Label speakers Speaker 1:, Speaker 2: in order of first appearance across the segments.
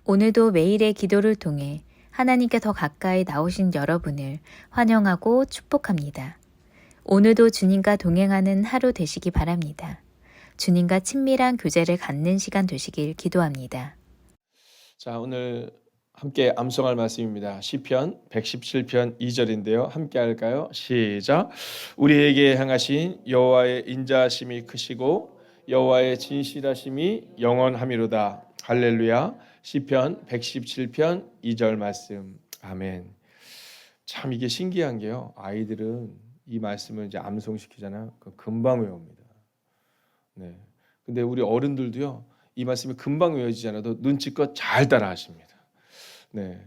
Speaker 1: 오늘도 매일의 기도를 통해 하나님께 더 가까이 나오신 여러분을 환영하고 축복합니다. 오늘도 주님과 동행하는 하루 되시기 바랍니다. 주님과 친밀한 교제를 갖는 시간 되시길 기도합니다.
Speaker 2: 자, 오늘 함께 암송할 말씀입니다. 시편 117편 2절인데요. 함께 할까요? 시작. 우리에게 행하신 여호와의 인자하심이 크시고 여호와의 진실하심이 영원하미로다. 할렐루야. 시편 117편 2절 말씀. 아멘. 참 이게 신기한 게요. 아이들은 이 말씀을 이제 암송시키잖아요. 금방 외웁니다. 네. 근데 우리 어른들도요. 이 말씀이 금방 외워지지 않아도 눈치껏 잘 따라 하십니다. 네.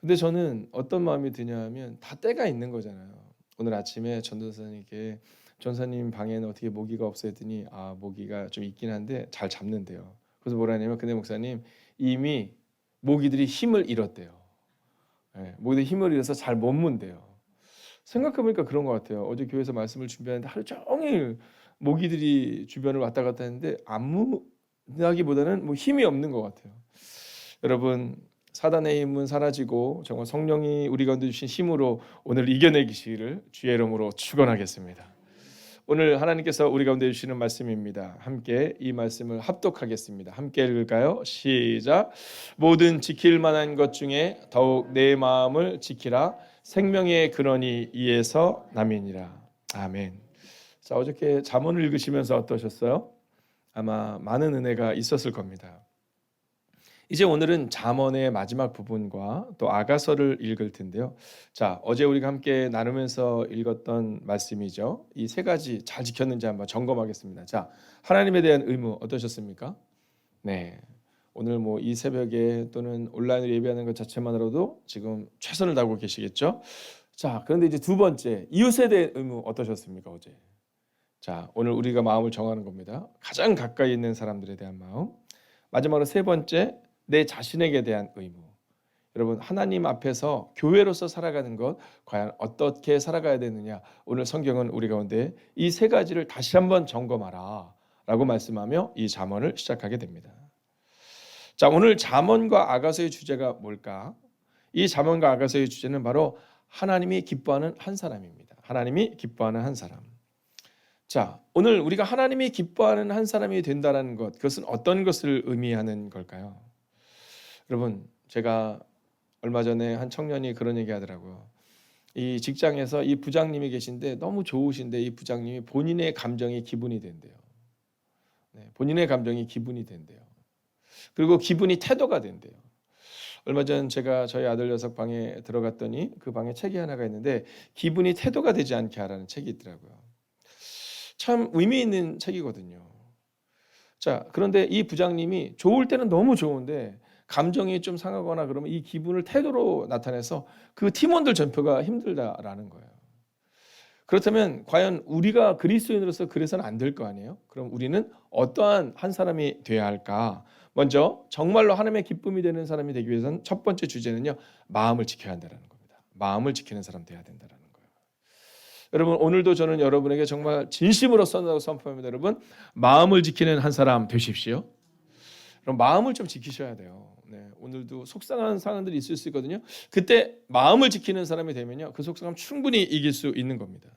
Speaker 2: 근데 저는 어떤 마음이 드냐면 다 때가 있는 거잖아요. 오늘 아침에 전도사님께 전사님 방에는 어떻게 모기가 없어 했더니 모기가 좀 있긴 한데 잘 잡는데요. 그래서 뭐라 하냐면 근데 목사님 이미 모기들이 힘을 잃었대요. 네. 모기들이 힘을 잃어서 잘 못 문대요. 생각해보니까 그런 것 같아요. 어제 교회에서 말씀을 준비하는데 하루 종일 모기들이 주변을 왔다 갔다 했는데 안 문하기보다는 뭐 힘이 없는 것 같아요. 여러분 사단의 힘은 사라지고 정말 성령이 우리 가운데 주신 힘으로 오늘 이겨내기를 주의 이름으로 축원하겠습니다. 오늘 하나님께서 우리 가운데 주시는 말씀입니다. 함께 이 말씀을 합독하겠습니다. 함께 읽을까요? 시작. 모든 지킬 만한 것 중에 더욱 내 마음을 지키라. 생명의 근원이 이에서 남이니라. 아멘. 자, 어저께 잠언을 읽으시면서 어떠셨어요? 아마 많은 은혜가 있었을 겁니다. 이제 오늘은 잠언의 마지막 부분과 또 아가서를 읽을 텐데요. 자, 어제 우리가 함께 나누면서 읽었던 말씀이죠. 이 세 가지 잘 지켰는지 한번 점검하겠습니다. 자, 하나님에 대한 의무 어떠셨습니까? 네, 오늘 뭐 이 새벽에 또는 온라인으로 예배하는 것 자체만으로도 지금 최선을 다하고 계시겠죠. 자, 그런데 이제 두 번째 이웃에 대한 의무 어떠셨습니까? 어제. 자, 오늘 우리가 마음을 정하는 겁니다. 가장 가까이 있는 사람들에 대한 마음. 마지막으로 세 번째 내 자신에게 대한 의무. 여러분 하나님 앞에서 교회로서 살아가는 것 과연 어떻게 살아가야 되느냐. 오늘 성경은 우리 가운데 이 세 가지를 다시 한번 점검하라 라고 말씀하며 이 잠언을 시작하게 됩니다. 자, 오늘 잠언과 아가서의 주제가 뭘까? 이 잠언과 아가서의 주제는 바로 하나님이 기뻐하는 한 사람입니다. 하나님이 기뻐하는 한 사람. 자, 오늘 우리가 하나님이 기뻐하는 한 사람이 된다는 것, 그것은 어떤 것을 의미하는 걸까요? 여러분, 제가 얼마 전에 한 청년이 그런 얘기 하더라고요. 이 직장에서 이 부장님이 계신데 너무 좋으신데 이 부장님이 본인의 감정이 기분이 된대요. 네, 본인의 감정이 기분이 된대요. 그리고 기분이 태도가 된대요. 얼마 전 제가 저희 아들 녀석 방에 들어갔더니 그 방에 책이 하나가 있는데 기분이 태도가 되지 않게 하라는 책이 있더라고요. 참 의미 있는 책이거든요. 자, 그런데 이 부장님이 좋을 때는 너무 좋은데 감정이 좀 상하거나 그러면 이 기분을 태도로 나타내서 그 팀원들 전표가 힘들다라는 거예요. 그렇다면 과연 우리가 그리스도인으로서 그래서는 안 될 거 아니에요? 그럼 우리는 어떠한 한 사람이 되어야 할까? 먼저 정말로 하나님의 기쁨이 되는 사람이 되기 위해서는 첫 번째 주제는요. 마음을 지켜야 한다는 겁니다. 마음을 지키는 사람 되어야 된다는 거예요. 여러분 오늘도 저는 여러분에게 정말 진심으로 선포합니다. 여러분 마음을 지키는 한 사람 되십시오. 그럼 마음을 좀 지키셔야 돼요. 네, 오늘도 속상한 상황들이 있을 수 있거든요. 그때 마음을 지키는 사람이 되면요, 그 속상함 충분히 이길 수 있는 겁니다.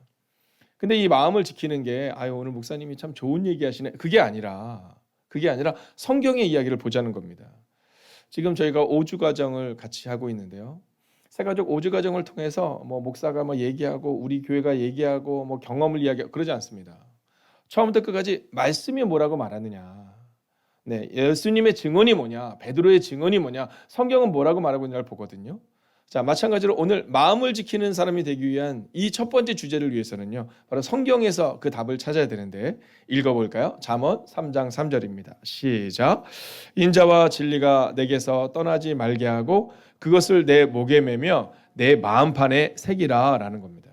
Speaker 2: 근데 이 마음을 지키는 게 오늘 목사님이 참 좋은 얘기하시네. 그게 아니라 성경의 이야기를 보자는 겁니다. 지금 저희가 5주 과정을 같이 하고 있는데요. 새가족 5주 과정을 통해서 뭐 목사가 뭐 얘기하고 우리 교회가 얘기하고 뭐 경험을 이야기하고 그러지 않습니다. 처음부터 끝까지 말씀이 뭐라고 말하느냐. 네, 예수님의 증언이 뭐냐, 베드로의 증언이 뭐냐, 성경은 뭐라고 말하고 있냐를 보거든요. 자, 마찬가지로 오늘 마음을 지키는 사람이 되기 위한 이 첫 번째 주제를 위해서는요, 바로 성경에서 그 답을 찾아야 되는데 읽어볼까요? 잠언 3장 3절입니다. 시작. 인자와 진리가 내게서 떠나지 말게 하고 그것을 내 목에 매며 내 마음판에 새기라 라는 겁니다.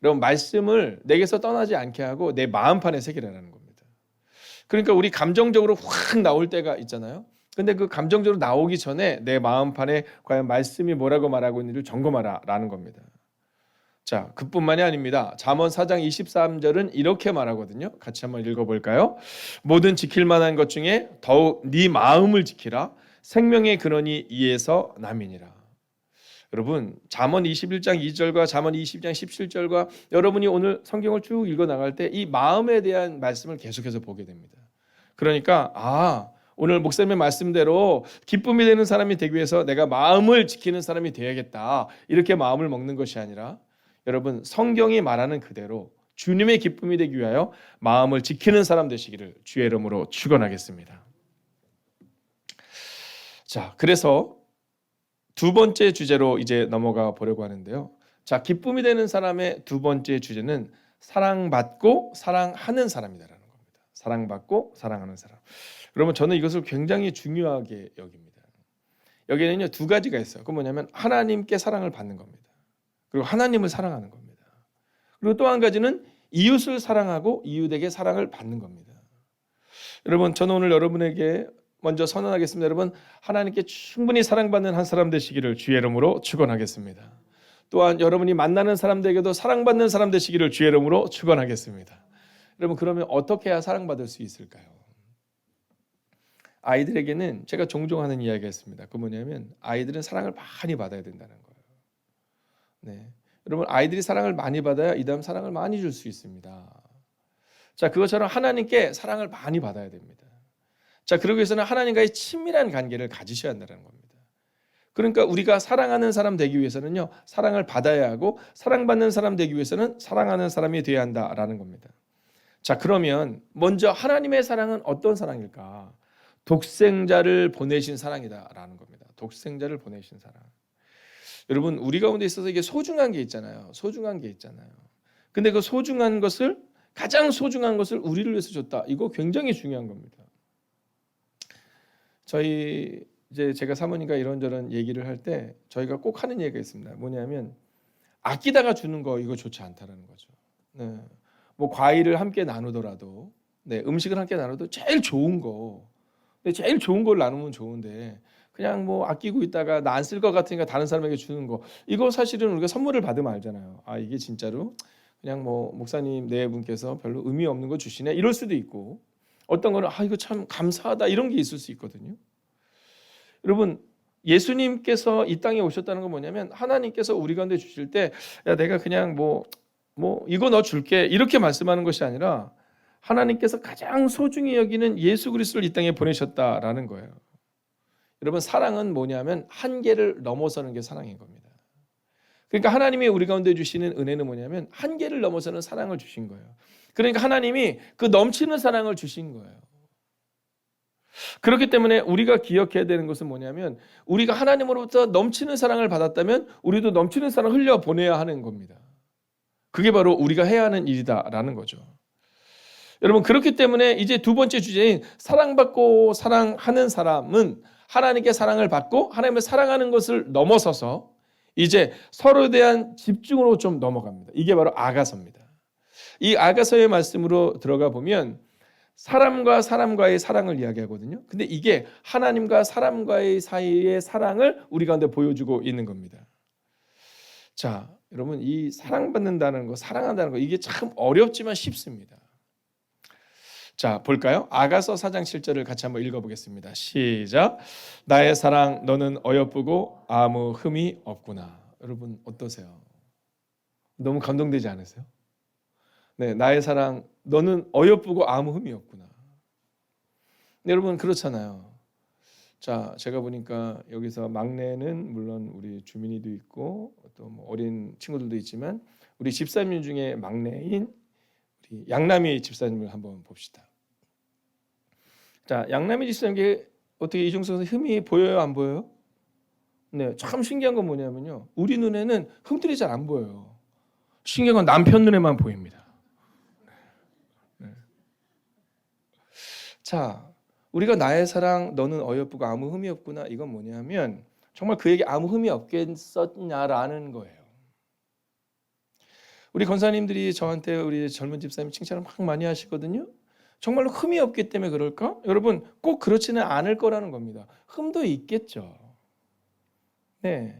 Speaker 2: 여러분 말씀을 내게서 떠나지 않게 하고 내 마음판에 새기라는 겁니다. 그러니까 우리 감정적으로 확 나올 때가 있잖아요. 근데 그 감정적으로 나오기 전에 내 마음판에 과연 말씀이 뭐라고 말하고 있는지를 점검하라라는 겁니다. 자, 그뿐만이 아닙니다. 잠언 4장 23절은 이렇게 말하거든요. 같이 한번 읽어볼까요? 모든 지킬 만한 것 중에 더욱 네 마음을 지키라. 생명의 근원이 이에서 남이니라. 여러분, 잠언 21장 2절과 잠언 22장 17절과 여러분이 오늘 성경을 쭉 읽어 나갈 때 이 마음에 대한 말씀을 계속해서 보게 됩니다. 그러니까 오늘 목사님의 말씀대로 기쁨이 되는 사람이 되기 위해서 내가 마음을 지키는 사람이 되어야겠다. 이렇게 마음을 먹는 것이 아니라 여러분, 성경이 말하는 그대로 주님의 기쁨이 되기 위하여 마음을 지키는 사람 되시기를 주의 이름으로 축원하겠습니다. 자, 그래서 두 번째 주제로 이제 넘어가 보려고 하는데요. 자, 기쁨이 되는 사람의 두 번째 주제는 사랑받고 사랑하는 사람이다라는 겁니다. 사랑받고 사랑하는 사람. 여러분, 저는 이것을 굉장히 중요하게 여깁니다. 여기는요, 두 가지가 있어요. 그 뭐냐면 하나님께 사랑을 받는 겁니다. 그리고 하나님을 사랑하는 겁니다. 그리고 또 한 가지는 이웃을 사랑하고 이웃에게 사랑을 받는 겁니다. 여러분, 저는 오늘 여러분에게 먼저 선언하겠습니다. 여러분, 하나님께 충분히 사랑받는 한 사람 되시기를 주의 이름으로 축원하겠습니다. 또한 여러분이 만나는 사람들에게도 사랑받는 사람 되시기를 주의 이름으로 축원하겠습니다. 여러분, 그러면 어떻게 해야 사랑받을 수 있을까요? 아이들에게는 제가 종종 하는 이야기가 있습니다. 그 뭐냐면 아이들은 사랑을 많이 받아야 된다는 거예요. 네, 여러분, 아이들이 사랑을 많이 받아야 이 다음 사랑을 많이 줄 수 있습니다. 자, 그것처럼 하나님께 사랑을 많이 받아야 됩니다. 자, 그러기 위해서는 하나님과의 친밀한 관계를 가지셔야 한다는 겁니다. 그러니까 우리가 사랑하는 사람 되기 위해서는요, 사랑을 받아야 하고 사랑받는 사람 되기 위해서는 사랑하는 사람이 되어야 한다라는 겁니다. 자, 그러면 먼저 하나님의 사랑은 어떤 사랑일까? 독생자를 보내신 사랑이다라는 겁니다. 독생자를 보내신 사랑. 여러분, 우리 가운데 있어서 이게 소중한 게 있잖아요. 소중한 게 있잖아요. 근데 그 소중한 것을, 가장 소중한 것을 우리를 위해서 줬다. 이거 굉장히 중요한 겁니다. 저희 이제 제가 사모님과 이런저런 얘기를 할 때 저희가 꼭 하는 얘기가 있습니다. 뭐냐면 아끼다가 주는 거 이거 좋지 않다라는 거죠. 네. 뭐 과일을 함께 나누더라도, 네, 음식을 함께 나눠도 제일 좋은 거, 제일 좋은 걸 나누면 좋은데 그냥 뭐 아끼고 있다가 나 안 쓸 것 같으니까 다른 사람에게 주는 거, 이거 사실은 우리가 선물을 받으면 알잖아요. 아, 이게 진짜로 그냥 뭐 목사님 네 분께서 별로 의미 없는 거 주시네 이럴 수도 있고, 어떤 거는 이거 참 감사하다 이런 게 있을 수 있거든요. 여러분, 예수님께서 이 땅에 오셨다는 건 뭐냐면 하나님께서 우리 가운데 주실 때 야, 내가 그냥 뭐 이거 너 줄게 이렇게 말씀하는 것이 아니라 하나님께서 가장 소중히 여기는 예수 그리스도를 이 땅에 보내셨다라는 거예요. 여러분, 사랑은 뭐냐면 한계를 넘어서는 게 사랑인 겁니다. 그러니까 하나님이 우리 가운데 주시는 은혜는 뭐냐면 한계를 넘어서는 사랑을 주신 거예요. 그러니까 하나님이 그 넘치는 사랑을 주신 거예요. 그렇기 때문에 우리가 기억해야 되는 것은 뭐냐면 우리가 하나님으로부터 넘치는 사랑을 받았다면 우리도 넘치는 사랑을 흘려보내야 하는 겁니다. 그게 바로 우리가 해야 하는 일이다라는 거죠. 여러분, 그렇기 때문에 이제 두 번째 주제인 사랑받고 사랑하는 사람은 하나님께 사랑을 받고 하나님을 사랑하는 것을 넘어서서 이제 서로에 대한 집중으로 좀 넘어갑니다. 이게 바로 아가서입니다. 이 아가서의 말씀으로 들어가 보면 사람과 사람과의 사랑을 이야기하거든요. 근데 이게 하나님과 사람과의 사이의 사랑을 우리 가운데 보여주고 있는 겁니다. 자, 여러분, 이 사랑받는다는 거, 사랑한다는 거, 이게 참 어렵지만 쉽습니다. 자, 볼까요? 아가서 4장 7절을 같이 한번 읽어보겠습니다. 시작. 나의 사랑, 너는 어여쁘고 아무 흠이 없구나. 여러분, 어떠세요? 너무 감동되지 않으세요? 네, 나의 사랑, 너는 어여쁘고 아무 흠이 없구나. 네, 여러분, 그렇잖아요. 자, 제가 보니까 여기서 막내는 물론 우리 주민이도 있고 또 뭐 어린 친구들도 있지만 우리 집사님 중에 막내인 우리 양남이 집사님을 한번 봅시다. 자, 양남이 집사님께 어떻게 이중성에서 흠이 보여요, 안 보여요? 네, 참 신기한 건 뭐냐면요, 우리 눈에는 흠들이 잘 안 보여요. 신기한 건 남편 눈에만 보입니다. 네. 자, 우리가 나의 사랑, 너는 어여쁘고 아무 흠이 없구나, 이건 뭐냐면 정말 그에게 아무 흠이 없겠었냐라는 거예요. 우리 권사님들이 저한테 우리 젊은 집사님 칭찬을 막 많이 하시거든요. 정말로 흠이 없기 때문에 그럴까? 여러분, 꼭 그렇지는 않을 거라는 겁니다. 흠도 있겠죠. 네.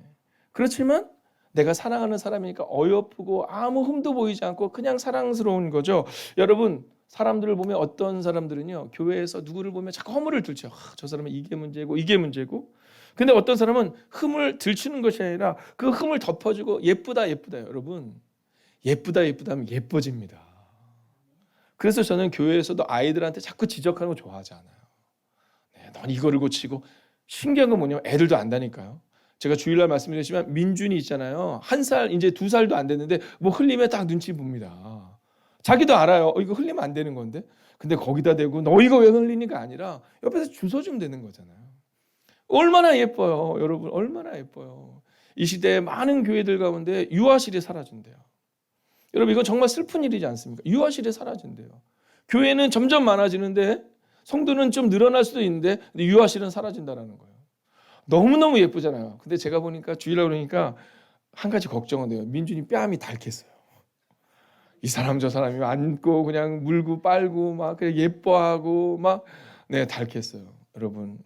Speaker 2: 그렇지만 내가 사랑하는 사람이니까 어여쁘고 아무 흠도 보이지 않고 그냥 사랑스러운 거죠. 여러분, 사람들을 보면 어떤 사람들은요, 교회에서 누구를 보면 자꾸 허물을 들죠. 저 사람은 이게 문제고 이게 문제고. 근데 어떤 사람은 흠을 들추는 것이 아니라 그 흠을 덮어주고 예쁘다 여러분. 예쁘다 하면 예뻐집니다. 그래서 저는 교회에서도 아이들한테 자꾸 지적하는 거 좋아하지 않아요. 네, 넌 이거를 고치고. 신기한 건 뭐냐면 애들도 안다니까요. 제가 주일날 말씀드렸지만 민준이 있잖아요. 1살 이제 2살도 안 됐는데 뭐 흘리면 딱 눈치 봅니다. 자기도 알아요. 이거 흘리면 안 되는 건데. 근데 거기다 대고 너 이거 왜 흘리니가 아니라 옆에서 주워주면 되는 거잖아요. 얼마나 예뻐요, 여러분. 얼마나 예뻐요. 이 시대에 많은 교회들 가운데 유아실이 사라진대요. 여러분, 이건 정말 슬픈 일이지 않습니까? 유아실이 사라진대요. 교회는 점점 많아지는데 성도는 좀 늘어날 수도 있는데 유아실은 사라진다는 거예요. 너무너무 예쁘잖아요. 근데 제가 보니까 주일날 그러니까 한 가지 걱정은 돼요. 민준이 뺨이 닳겠어요. 이 사람 저 사람이 안고 그냥 물고 빨고 막 그냥 예뻐하고 막 닳겠어요. 여러분,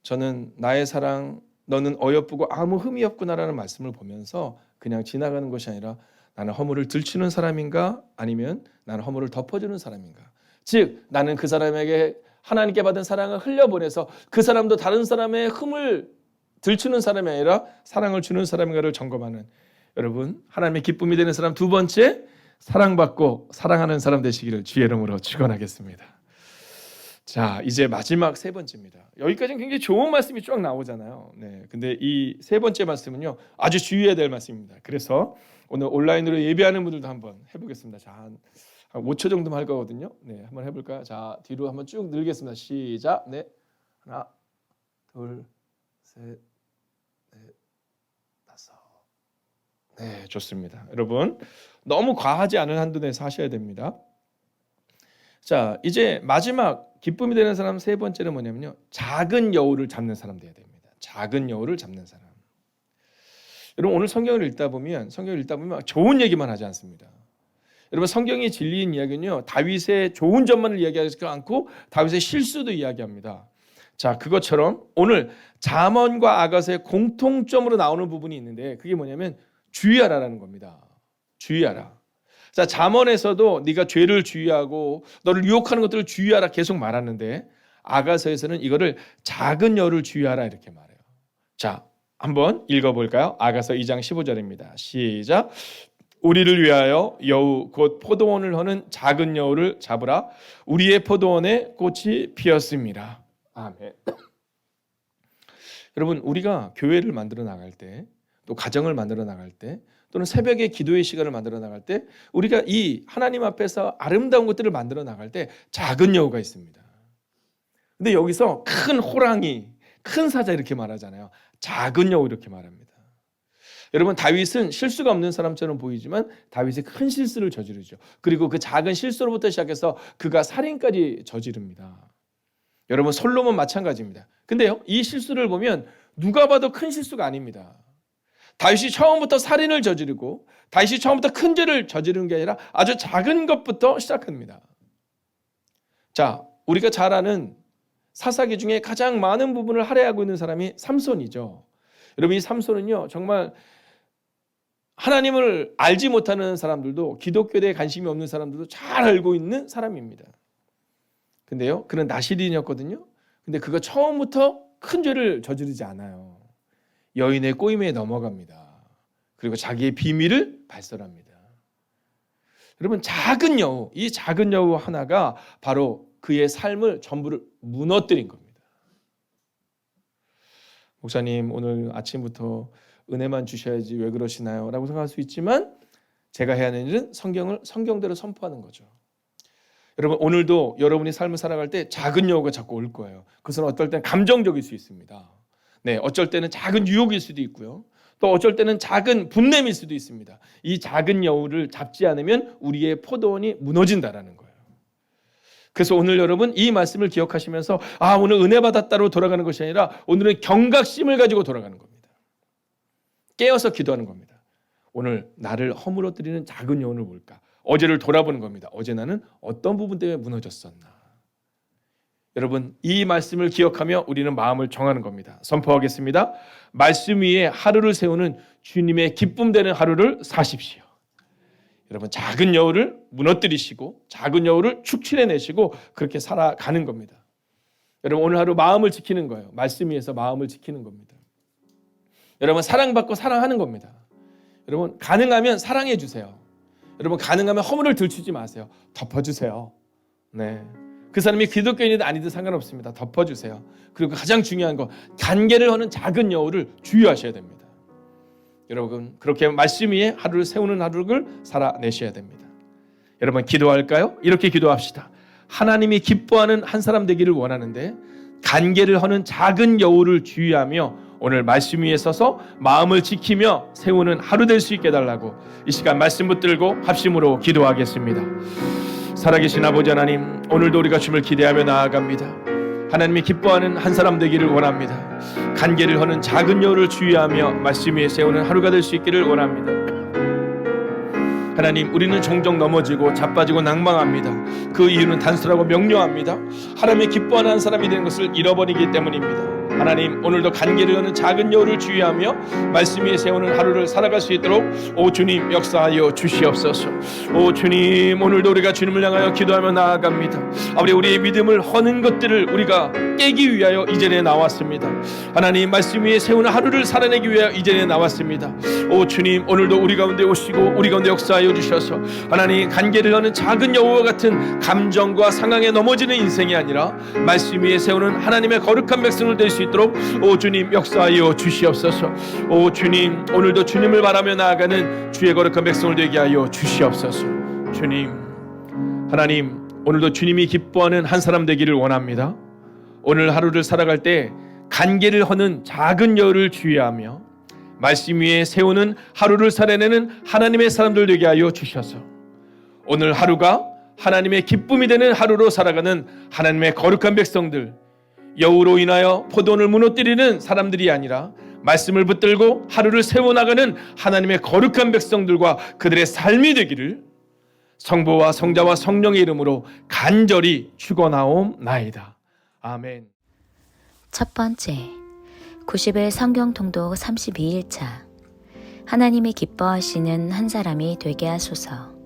Speaker 2: 저는 나의 사랑 너는 어여쁘고 아무 흠이 없구나라는 말씀을 보면서 그냥 지나가는 것이 아니라 나는 허물을 들추는 사람인가 아니면 나는 허물을 덮어주는 사람인가. 즉 나는 그 사람에게 하나님께 받은 사랑을 흘려보내서 그 사람도 다른 사람의 흠을 들추는 사람이 아니라 사랑을 주는 사람인가를 점검하는, 여러분 하나님의 기쁨이 되는 사람. 두 번째, 사랑받고 사랑하는 사람 되시기를 주의 이름으로 축원하겠습니다. 자, 이제 마지막 세 번째입니다. 여기까지는 굉장히 좋은 말씀이 쭉 나오잖아요. 네, 근데 이 세 번째 말씀은요 아주 주의해야 될 말씀입니다. 그래서 오늘 온라인으로 예배하는 분들도 한번 해보겠습니다. 자, 한 5초 정도만 할 거거든요. 네, 한번 해볼까요? 자, 뒤로 한번 쭉 늘겠습니다. 시작. 네, 하나, 둘, 셋, 넷, 다섯. 네, 좋습니다. 여러분, 너무 과하지 않은 한도 내에서 하셔야 됩니다. 자, 이제 마지막 기쁨이 되는 사람 세 번째는 뭐냐면요, 작은 여우를 잡는 사람 돼야 됩니다. 작은 여우를 잡는 사람. 여러분, 오늘 성경을 읽다 보면 좋은 얘기만 하지 않습니다. 여러분, 성경이 진리인 이야기는요, 다윗의 좋은 점만을 이야기하지 않고 다윗의 실수도 이야기합니다. 자, 그것처럼 오늘 잠언과 아가서의 공통점으로 나오는 부분이 있는데 그게 뭐냐면 주의하라라는 겁니다. 주의하라. 자, 잠언에서도 네가 죄를 주의하고 너를 유혹하는 것들을 주의하라 계속 말하는데 아가서에서는 이거를 작은 여우를 주의하라 이렇게 말해요. 자, 한번 읽어볼까요? 아가서 2장 15절입니다. 시작. 우리를 위하여 여우 곧 포도원을 허는 작은 여우를 잡으라. 우리의 포도원에 꽃이 피었습니다. 아멘. 여러분, 우리가 교회를 만들어 나갈 때, 또 가정을 만들어 나갈 때, 또는 새벽에 기도의 시간을 만들어 나갈 때, 우리가 이 하나님 앞에서 아름다운 것들을 만들어 나갈 때 작은 여우가 있습니다. 근데 여기서 큰 호랑이, 큰 사자 이렇게 말하잖아요. 작은 여우 이렇게 말합니다. 여러분, 다윗은 실수가 없는 사람처럼 보이지만 다윗이 큰 실수를 저지르죠. 그리고 그 작은 실수로부터 시작해서 그가 살인까지 저지릅니다. 여러분, 솔로몬 마찬가지입니다. 근데요, 이 실수를 보면 누가 봐도 큰 실수가 아닙니다. 다윗이 처음부터 살인을 저지르고 다윗이 처음부터 큰 죄를 저지르는 게 아니라 아주 작은 것부터 시작합니다. 자, 우리가 잘 아는 사사기 중에 가장 많은 부분을 할애하고 있는 사람이 삼손이죠. 여러분, 이 삼손은요 정말 하나님을 알지 못하는 사람들도, 기독교에 대해 관심이 없는 사람들도 잘 알고 있는 사람입니다. 근데요, 그는 나실인이었거든요. 근데 그가 처음부터 큰 죄를 저지르지 않아요. 여인의 꼬임에 넘어갑니다. 그리고 자기의 비밀을 발설합니다. 여러분, 작은 여우, 이 작은 여우 하나가 바로 그의 삶을 전부를 무너뜨린 겁니다. 목사님, 오늘 아침부터 은혜만 주셔야지 왜 그러시나요? 라고 생각할 수 있지만 제가 해야 하는 일은 성경을 성경대로 선포하는 거죠. 여러분, 오늘도 여러분이 삶을 살아갈 때 작은 여우가 자꾸 올 거예요. 그것은 어떨 때는 감정적일 수 있습니다. 네, 어쩔 때는 작은 유혹일 수도 있고요. 또 어쩔 때는 작은 분냄일 수도 있습니다. 이 작은 여우를 잡지 않으면 우리의 포도원이 무너진다라는 거예요. 그래서 오늘 여러분 이 말씀을 기억하시면서 오늘 은혜 받았다로 돌아가는 것이 아니라 오늘은 경각심을 가지고 돌아가는 겁니다. 깨어서 기도하는 겁니다. 오늘 나를 허물어뜨리는 작은 여우는 뭘까? 어제를 돌아보는 겁니다. 어제 나는 어떤 부분 때문에 무너졌었나? 여러분, 이 말씀을 기억하며 우리는 마음을 정하는 겁니다. 선포하겠습니다. 말씀 위에 하루를 세우는 주님의 기쁨 되는 하루를 사십시오. 여러분, 작은 여우를 무너뜨리시고 작은 여우를 축출해내시고 그렇게 살아가는 겁니다. 여러분, 오늘 하루 마음을 지키는 거예요. 말씀 위에서 마음을 지키는 겁니다. 여러분, 사랑받고 사랑하는 겁니다. 여러분, 가능하면 사랑해 주세요. 여러분, 가능하면 허물을 들추지 마세요. 덮어주세요. 네, 그 사람이 기독교인이든 아니든 상관없습니다. 덮어주세요. 그리고 가장 중요한 거, 관계를 하는 작은 여우를 주의하셔야 됩니다. 여러분, 그렇게 말씀 위에 하루를 세우는 하루를 살아내셔야 됩니다. 여러분, 기도할까요? 이렇게 기도합시다. 하나님이 기뻐하는 한 사람 되기를 원하는데 관계를 하는 작은 여우를 주의하며 오늘 말씀 위에 서서 마음을 지키며 세우는 하루 될 수 있게 해달라고 이 시간 말씀 붙들고 합심으로 기도하겠습니다. 살아계신 아버지 하나님, 오늘도 우리가 주님을 기대하며 나아갑니다. 하나님이 기뻐하는 한 사람 되기를 원합니다. 관계를 하는 작은 여우를 주의하며 말씀 위에 세우는 하루가 될 수 있기를 원합니다. 하나님, 우리는 종종 넘어지고 자빠지고 낭망합니다. 그 이유는 단순하고 명료합니다. 하나님의 기뻐하는 한 사람이 되는 것을 잃어버리기 때문입니다. 하나님, 오늘도 관계를 하는 작은 여우를 주의하며 말씀 위에 세우는 하루를 살아갈 수 있도록 오 주님 역사하여 주시옵소서. 오 주님, 오늘도 우리가 주님을 향하여 기도하며 나아갑니다. 아버지, 우리의 믿음을 허는 것들을 우리가 깨기 위하여 이 자리에 나왔습니다. 하나님, 말씀 위에 세우는 하루를 살아내기 위하여 이 자리에 나왔습니다. 오 주님, 오늘도 우리 가운데 오시고 우리 가운데 역사하여 주셔서 하나님, 관계를 하는 작은 여우와 같은 감정과 상황에 넘어지는 인생이 아니라 말씀 위에 세우는 하나님의 거룩한 백성을 될 수 있도록 오 주님 역사하여 주시옵소서. 오 주님, 오늘도 주님을 바라며 나아가는 주의 거룩한 백성을 되게 하여 주시옵소서. 주님, 하나님, 오늘도 주님이 기뻐하는 한 사람 되기를 원합니다. 오늘 하루를 살아갈 때 관계를 하는 작은 여우를 주의하며 말씀 위에 세우는 하루를 살아내는 하나님의 사람들 되게 하여 주셔서 오늘 하루가 하나님의 기쁨이 되는 하루로 살아가는 하나님의 거룩한 백성들, 여우로 인하여 포도원을 무너뜨리는 사람들이 아니라 말씀을 붙들고 하루를 세워나가는 하나님의 거룩한 백성들과 그들의 삶이 되기를 성부와 성자와 성령의 이름으로 간절히 축원하옵나이다. 아멘.
Speaker 1: 첫 번째, 90일 성경 통독 32일차. 하나님이 기뻐하시는 한 사람이 되게 하소서.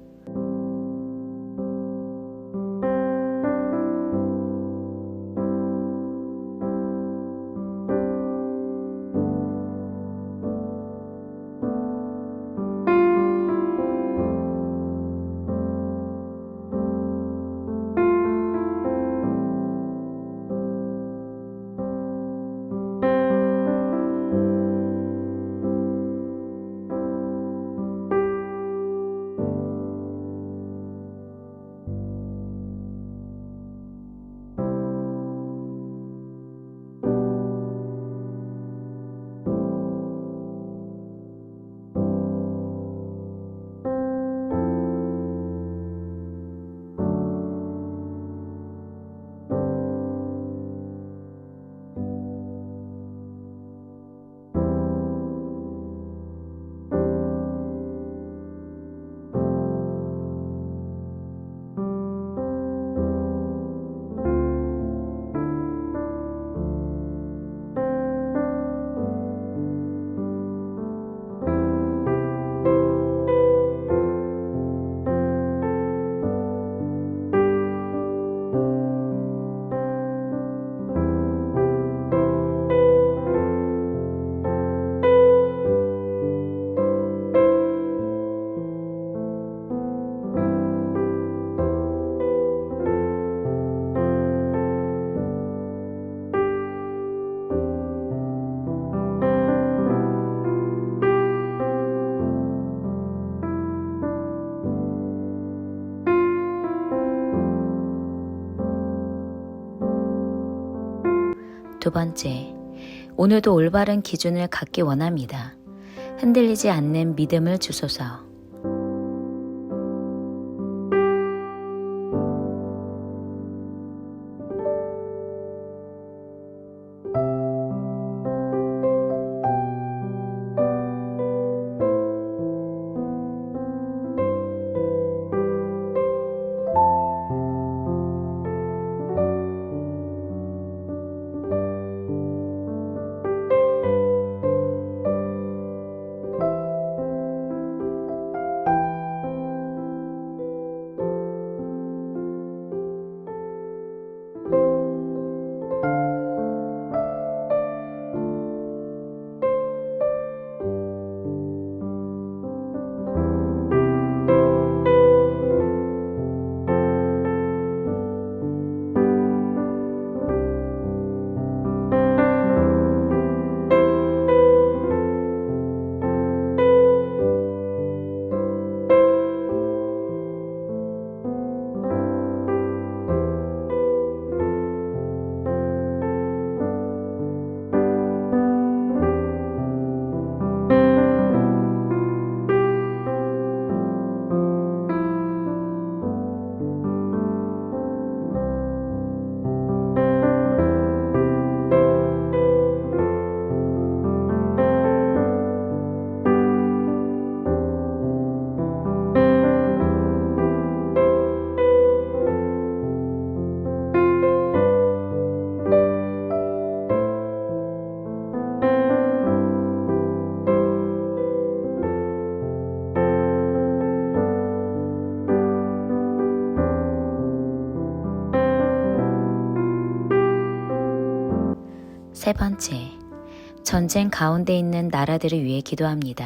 Speaker 1: 두 번째, 오늘도 올바른 기준을 갖기 원합니다. 흔들리지 않는 믿음을 주소서. 세 번째, 전쟁 가운데 있는 나라들을 위해 기도합니다.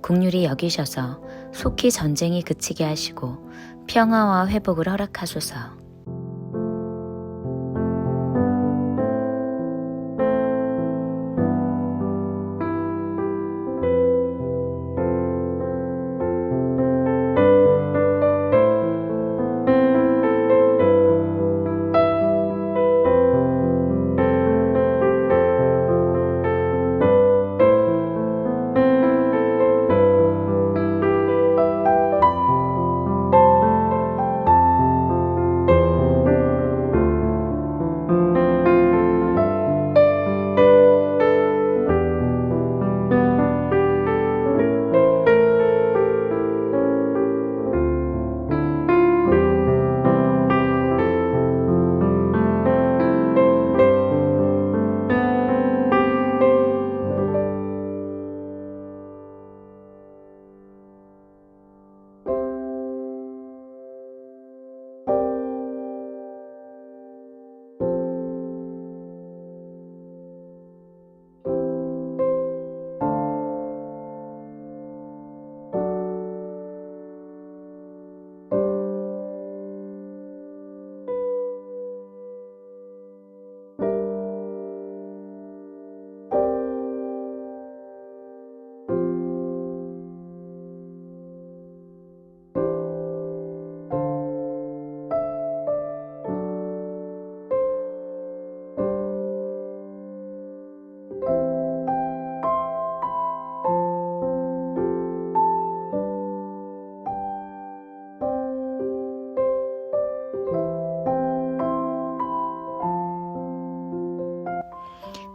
Speaker 1: 긍휼히 여기셔서 속히 전쟁이 그치게 하시고 평화와 회복을 허락하소서.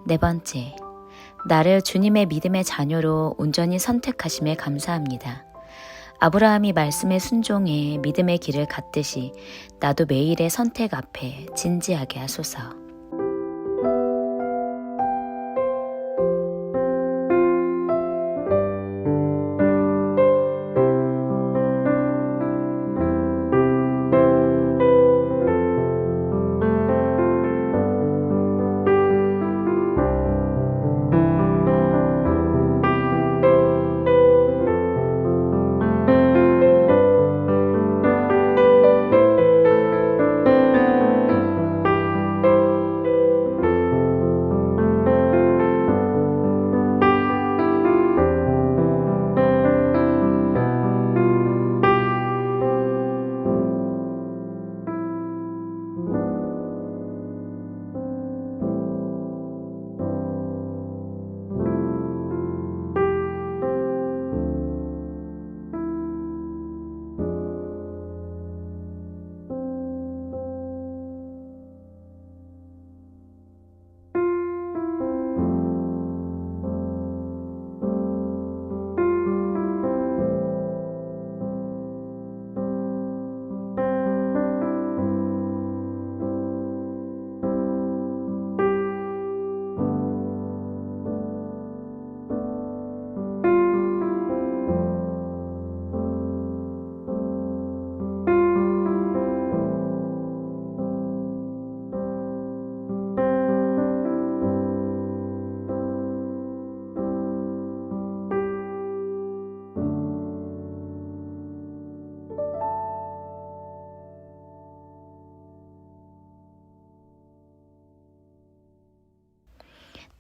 Speaker 1: 네 번째, 나를 주님의 믿음의 자녀로 온전히 선택하심에 감사합니다. 아브라함이 말씀에 순종해 믿음의 길을 갔듯이 나도 매일의 선택 앞에 진지하게 하소서.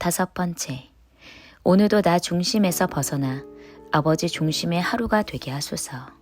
Speaker 1: 다섯 번째, 오늘도 나 중심에서 벗어나 아버지 중심의 하루가 되게 하소서.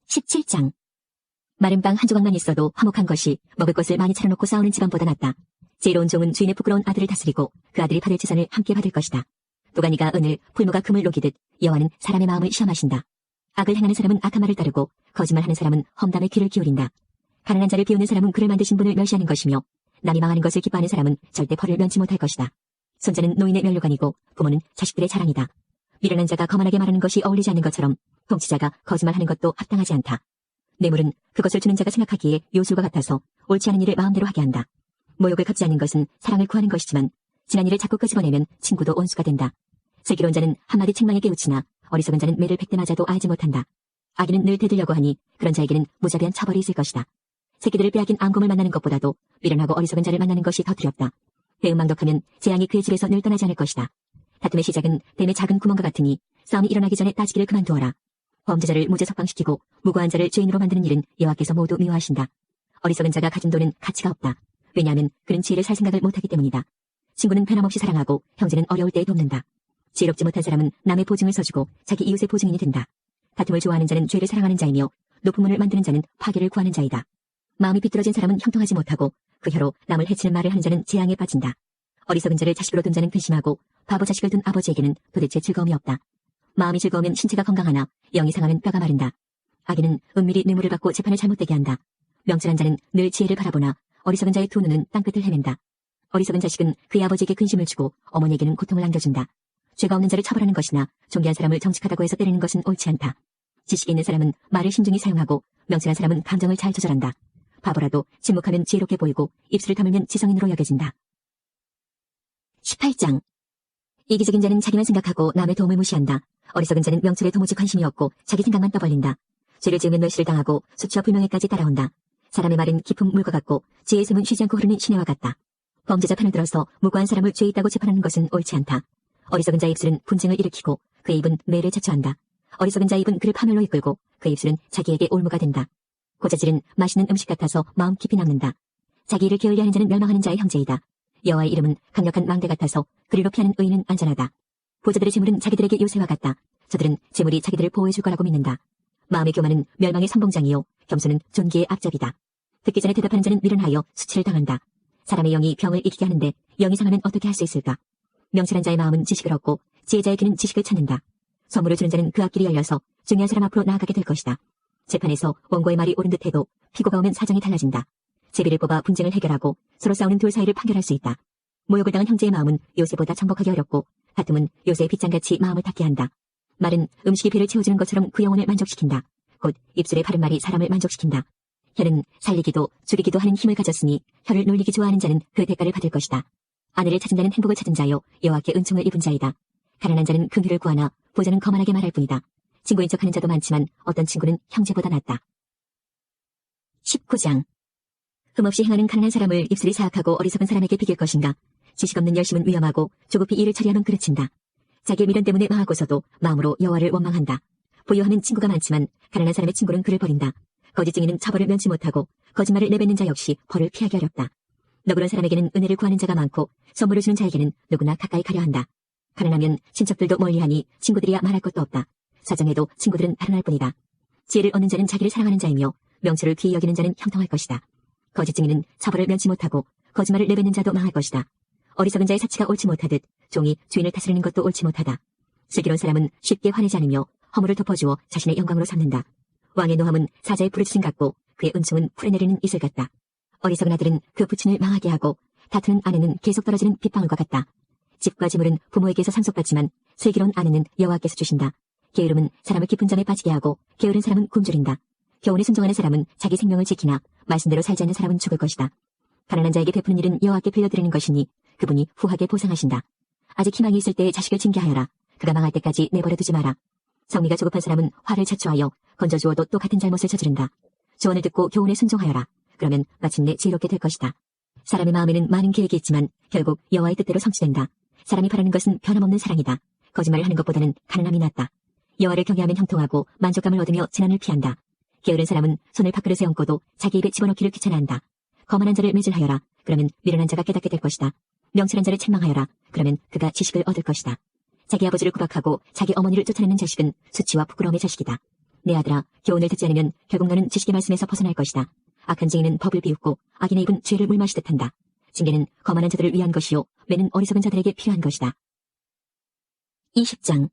Speaker 3: 17장. 마른 빵 한 조각만 있어도 화목한 것이 먹을 것을 많이 차려놓고 싸우는 집안보다 낫다. 지혜로운 종은 주인의 부끄러운 아들을 다스리고 그 아들이 받을 재산을 함께 받을 것이다. 도가니가 은을, 풀무가 금을 녹이듯 여호와는 사람의 마음을 시험하신다. 악을 행하는 사람은 악한 말을 따르고 거짓말하는 사람은 험담에 귀를 기울인다. 가난한 자를 비우는 사람은 그를 만드신 분을 멸시하는 것이며 남이 망하는 것을 기뻐하는 사람은 절대 벌을 면치 못할 것이다. 손자는 노인의 면류관이고 부모는 자식들의 자랑이다. 미련한 자가 거만하게 말하는 것이 어울리지 않는 것처럼 통치자가 거짓말하는 것도 합당하지 않다. 뇌물은 그것을 주는 자가 생각하기에 요술과 같아서 옳지 않은 일을 마음대로 하게 한다. 모욕을 갚지 않는 것은 사랑을 구하는 것이지만 지난 일을 자꾸 끄집어내면 친구도 원수가 된다. 슬기로운 자는 한마디 책망에 깨우치나 어리석은 자는 매를 100대 맞아도 알지 못한다. 악인은 늘 대들려고 하니 그런 자에게는 무자비한 처벌이 있을 것이다. 새끼들을 빼앗긴 앙금을 만나는 것보다도 미련하고 어리석은 자를 만나는 것이 더 두렵다. 배은망덕하면 재앙이 그의 집에서 늘 떠나지 않을 것이다. 다툼의 시작은 댐의 작은 구멍과 같으니 싸움이 일어나기 전에 따지기를 그만두어라. 범죄자를 무죄 석방시키고 무고한 자를 죄인으로 만드는 일은 여호와께서 모두 미워하신다. 어리석은 자가 가진 돈은 가치가 없다. 왜냐하면 그는 지혜를 살 생각을 못하기 때문이다. 친구는 변함없이 사랑하고 형제는 어려울 때에 돕는다. 지혜롭지 못한 사람은 남의 보증을 서주고 자기 이웃의 보증인이 된다. 다툼을 좋아하는 자는 죄를 사랑하는 자이며 높은 문을 만드는 자는 파괴를 구하는 자이다. 마음이 비뚤어진 사람은 형통하지 못하고 그 혀로 남을 해치는 말을 하는 자는 재앙에 빠진다. 어리석은 자를 자식으로 둔 자는 근심하고 바보 자식을 둔 아버지에게는 도대체 즐거움이 없다. 마음이 즐거우면 신체가 건강하나 영이 상하면 뼈가 마른다. 악인은 은밀히 뇌물을 받고 재판을 잘못되게 한다. 명철한 자는 늘 지혜를 바라보나 어리석은 자의 두 눈은 땅끝을 헤맨다. 어리석은 자식은 그의 아버지에게 근심을 주고 어머니에게는 고통을 안겨준다. 죄가 없는 자를 처벌하는 것이나 존귀한 사람을 정직하다고 해서 때리는 것은 옳지 않다. 지식이 있는 사람은 말을 신중히 사용하고 명철한 사람은 감정을 잘 조절한다. 바보라도 침묵하면 지혜롭게 보이고 입술을 다물면 지성인으로 여겨진다. 18장. 이기적인 자는 자기만 생각하고 남의 도움을 무시한다. 어리석은 자는 명철에 도무지 관심이 없고 자기 생각만 떠벌린다. 죄를 지으면 멸시를 당하고 수치와 불명예까지 따라온다. 사람의 말은 깊은 물과 같고 지혜의 샘은 쉬지 않고 흐르는 시내와 같다. 범죄자 편을 들어서 무고한 사람을 죄 있다고 재판하는 것은 옳지 않다. 어리석은 자의 입술은 분쟁을 일으키고 그의 입은 매를 자초한다. 어리석은 자의 입은 그를 파멸로 이끌고 그의 입술은 자기에게 올무가 된다. 고자질은 맛있는 음식 같아서 마음 깊이 남는다. 자기 일을 게을리하는 자는 멸망하는 자의 형제이다. 여호와의 이름은 강력한 망대 같아서 그리로 피하는 의인은 안전하다. 보자들의 재물은 자기들에게 요새와 같다. 저들은 재물이 자기들을 보호해 줄 거라고 믿는다. 마음의 교만은 멸망의 선봉장이요 겸손은 존귀의 앞잡이다. 듣기 전에 대답하는 자는 미련하여 수치를 당한다. 사람의 영이 병을 이기게 하는데 영이 상하면 어떻게 할 수 있을까? 명철한 자의 마음은 지식을 얻고 지혜자의 귀는 지식을 찾는다. 선물을 주는 자는 그 앞길이 열려서 중요한 사람 앞으로 나아가게 될 것이다. 재판에서 원고의 말이 옳은 듯해도 피고가 오면 사정이 달라진다. 제비를 뽑아 분쟁을 해결하고 서로 싸우는 둘 사이를 판결할 수 있다. 모욕을 당한 형제의 마음은 요새보다 정복하기 어렵고 다툼은 요새의 빗장같이 마음을 닿게 한다. 말은 음식이 배를 채워주는 것처럼 그 영혼을 만족시킨다. 곧 입술의 바른 말이 사람을 만족시킨다. 혀는 살리기도 죽이기도 하는 힘을 가졌으니 혀를 놀리기 좋아하는 자는 그 대가를 받을 것이다. 아내를 찾은 자는 행복을 찾은 자요 여호와께 은총을 입은 자이다. 가난한 자는 긍휼을 구하나 부자는 거만하게 말할 뿐이다. 친구인 척하는 자도 많지만 어떤 친구는 형제보다 낫다. 19장. 흠없이 행하는 가난한 사람을 입술이 사악하고 어리석은 사람에게 비길 것인가? 지식 없는 열심은 위험하고 조급히 일을 처리하면 그르친다. 자기의 미련 때문에 망하고서도 마음으로 여호와를 원망한다. 부유하면 친구가 많지만 가난한 사람의 친구는 그를 버린다. 거짓 증인은 처벌을 면치 못하고 거짓말을 내뱉는 자 역시 벌을 피하기 어렵다. 너그러운 사람에게는 은혜를 구하는 자가 많고 선물을 주는 자에게는 누구나 가까이 가려 한다. 가난하면 친척들도 멀리하니 친구들이야 말할 것도 없다. 사정해도 친구들은 달아날 뿐이다. 지혜를 얻는 자는 자기를 사랑하는 자이며 명철을 귀히 여기는 자는 형통할 것이다. 거짓 증인은 처벌을 면치 못하고 거짓말을 내뱉는 자도 망할 것이다. 어리석은 자의 사치가 옳지 못하듯 종이 주인을 다스리는 것도 옳지 못하다. 슬기로운 사람은 쉽게 화내지 않으며 허물을 덮어주어 자신의 영광으로 삼는다. 왕의 노함은 사자의 부르짖음 같고 그의 은총은 풀에 내리는 이슬 같다. 어리석은 아들은 그 부친을 망하게 하고 다투는 아내는 계속 떨어지는 빗방울과 같다. 집과 재물은 부모에게서 상속받지만 슬기로운 아내는 여호와께서 주신다. 게으름은 사람을 깊은 잠에 빠지게 하고 게으른 사람은 굶주린다. 교훈에 순종하는 사람은 자기 생명을 지키나 말씀대로 살지 않는 사람은 죽을 것이다. 가난한 자에게 베푸는 일은 여호와께 빌려드리는 것이니 그분이 후하게 보상하신다. 아직 희망이 있을 때에 자식을 징계하여라. 그가 망할 때까지 내버려 두지 마라. 성미가 조급한 사람은 화를 자초하여 건져주어도 또 같은 잘못을 저지른다. 조언을 듣고 교훈에 순종하여라. 그러면 마침내 지혜롭게 될 것이다. 사람의 마음에는 많은 계획이 있지만 결국 여호와의 뜻대로 성취된다. 사람이 바라는 것은 변함없는 사랑이다. 거짓말을 하는 것보다는 가난함이 낫다. 여호와를 경외하면 형통하고 만족감을 얻으며 재난을 피한다. 게으른 사람은 손을 밥그릇에 얹고도 자기 입에 집어넣기를 귀찮아한다. 거만한 자를 매질하여라. 그러면 미련한 자가 깨닫게 될 것이다. 명철한 자를 책망하여라. 그러면 그가 지식을 얻을 것이다. 자기 아버지를 구박하고 자기 어머니를 쫓아내는 자식은 수치와 부끄러움의 자식이다. 내 아들아, 교훈을 듣지 않으면 결국 너는 지식의 말씀에서 벗어날 것이다. 악한 증인은 법을 비웃고 악인의 입은 죄를 물마시듯 한다. 징계는 거만한 자들을 위한 것이요 매는 어리석은 자들에게 필요한 것이다. 20장.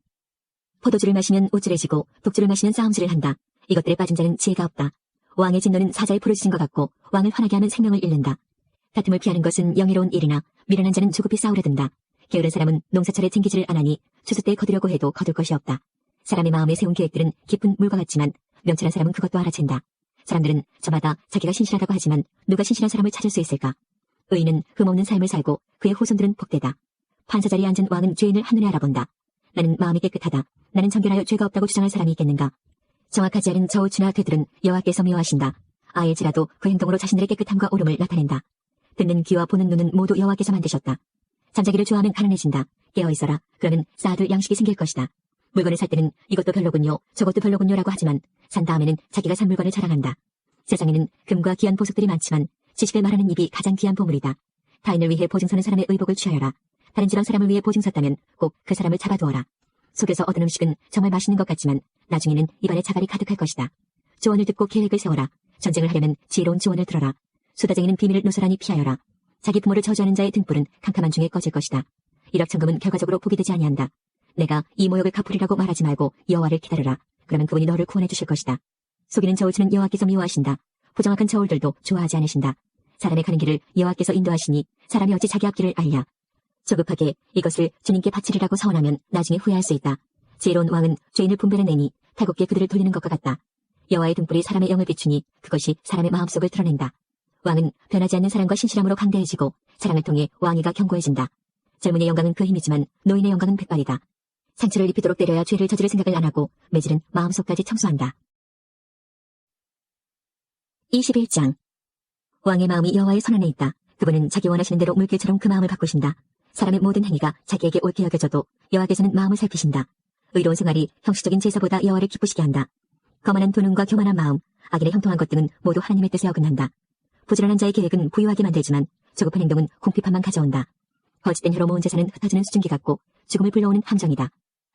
Speaker 3: 포도주를 마시면 우쭐해지고 독주를 마시면 싸움질을 한다. 이것들에 빠진 자는 지혜가 없다. 왕의 진노는 사자의 부르짖은 것 같고 왕을 화나게 하면 생명을 잃는다. 다툼을 피하는 것은 영예로운 일이나 미련한 자는 조급히 싸우려 든다. 게으른 사람은 농사철에 챙기지를 않으니 추수 때 거두려고 해도 거둘 것이 없다. 사람의 마음에 세운 계획들은 깊은 물과 같지만 명철한 사람은 그것도 알아챈다. 사람들은 저마다 자기가 신실하다고 하지만 누가 신실한 사람을 찾을 수 있을까? 의인은 흠없는 삶을 살고 그의 후손들은 복되다. 판사 자리에 앉은 왕은 죄인을 한눈에 알아본다. 나는 마음이 깨끗하다. 나는 정결하여 죄가 없다고 주장할 사람이 있겠는가? 정확하지 않은 저우추나 되들은 여호와께서 미워하신다. 아일지라도 그 행동으로 자신들의 깨끗함과 옳음을 나타낸다. 듣는 귀와 보는 눈은 모두 여호와께서 만드셨다. 잠자기를 좋아하면 가난해진다. 깨어있어라. 그러면 쌓아둘 양식이 생길 것이다. 물건을 살 때는 이것도 별로군요, 저것도 별로군요라고 하지만 산 다음에는 자기가 산 물건을 자랑한다. 세상에는 금과 귀한 보석들이 많지만 지식을 말하는 입이 가장 귀한 보물이다. 타인을 위해 보증 서는 사람의 의복을 취하여라. 다른 지방 사람을 위해 보증 섰다면 꼭 그 사람을 잡아두어라. 속에서 얻은 음식은 정말 맛있는 것 같지만 나중에는 입안에 자갈이 가득할 것이다. 조언을 듣고 계획을 세워라. 전쟁을 하려면 지혜로운 조언을 들어라. 수다쟁이는 비밀을 노설하니 피하여라. 자기 부모를 저주하는 자의 등불은 캄캄한 중에 꺼질 것이다. 일확천금은 결과적으로 복이 되지 아니한다. 내가 이 모욕을 갚으리라고 말하지 말고 여호와를 기다려라. 그러면 그분이 너를 구원해 주실 것이다. 속이는 저울치는 여호와께서 미워하신다. 부정확한 저울들도 좋아하지 않으신다. 사람의 가는 길을 여호와께서 인도하시니 사람이 어찌 자기 앞길을 알랴. 조급하게 이것을 주님께 바치리라고 서원하면 나중에 후회할 수 있다. 지혜로운 왕은 죄인을 분별해내니 탈곡게 그들을 돌리는 것과 같다. 여호와의 등불이 사람의 영을 비추니 그것이 사람의 마음속을 드러낸다. 왕은 변하지 않는 사랑과 신실함으로 강대해지고 사랑을 통해 왕위가 견고해진다. 젊은이의 영광은 그 힘이지만 노인의 영광은 백발이다. 상처를 입히도록 때려야 죄를 저지를 생각을 안 하고 매질은 마음속까지 청소한다. 21장. 왕의 마음이 여호와의 손안에 있다. 그분은 자기 원하시는 대로 물길처럼 그 마음을 바꾸신다. 사람의 모든 행위가 자기에게 옳게 여겨져도 여호와께서는 마음을 살피신다. 의로운 생활이 형식적인 제사보다 여호와를 기쁘시게 한다. 거만한 두 눈과 교만한 마음, 악인의 형통한 것 등은 모두 하나님의 뜻에 어긋난다. 부지런한 자의 계획은 부유하게 만들지만 조급한 행동은 궁핍함만 가져온다. 거짓된 혀로 모은 재산은 흩어지는 수증기 같고 죽음을 불러오는 함정이다.